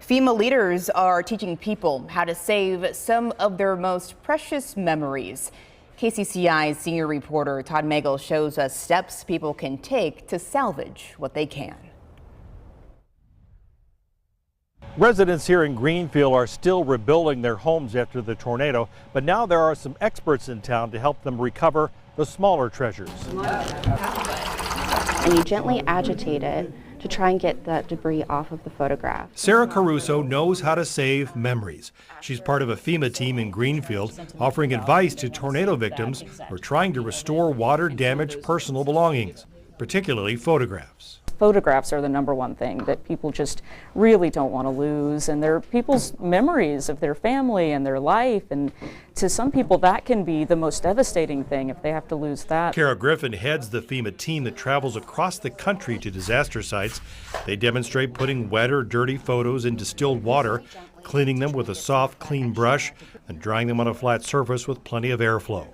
FEMA leaders are teaching people how to save some of their most precious memories. KCCI's senior reporter Todd Magel shows us steps people can take to salvage what they can. Residents here in Greenfield are still rebuilding their homes after the tornado, but now there are some experts in town to help them recover the smaller treasures. And you gently agitate it to try and get that debris off of the photograph. Sarah Caruso knows how to save memories. She's part of a FEMA team in Greenfield offering advice to tornado victims who are trying to restore water-damaged personal belongings, particularly photographs. Photographs are the #1 thing that people just really don't want to lose, and they're people's memories of their family and their life, and to some people that can be the most devastating thing if they have to lose that. Kara Griffin heads the FEMA team that travels across the country to disaster sites. They demonstrate putting wet or dirty photos in distilled water, cleaning them with a soft, clean brush, and drying them on a flat surface with plenty of airflow.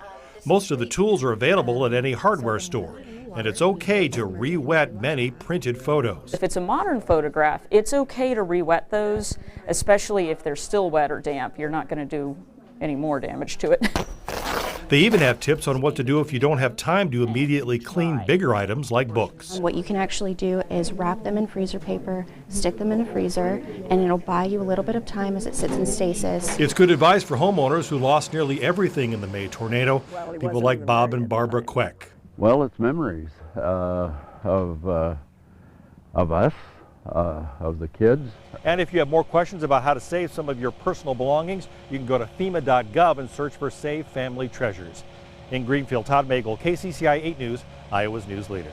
Most of the tools are available at any hardware store, and it's okay to re-wet many printed photos. If it's a modern photograph, it's okay to re-wet those, especially if they're still wet or damp. You're not going to do any more damage to it. They even have tips on what to do if you don't have time to immediately clean bigger items like books. What you can actually do is wrap them in freezer paper, stick them in a freezer, and it'll buy you a little bit of time as it sits in stasis. It's good advice for homeowners who lost nearly everything in the May tornado, people like Bob and Barbara Queck. Well, it's memories of us, of the kids. And if you have more questions about how to save some of your personal belongings, you can go to FEMA.gov and search for Save Family Treasures. In Greenfield, Todd Magel, KCCI 8 News, Iowa's news leader.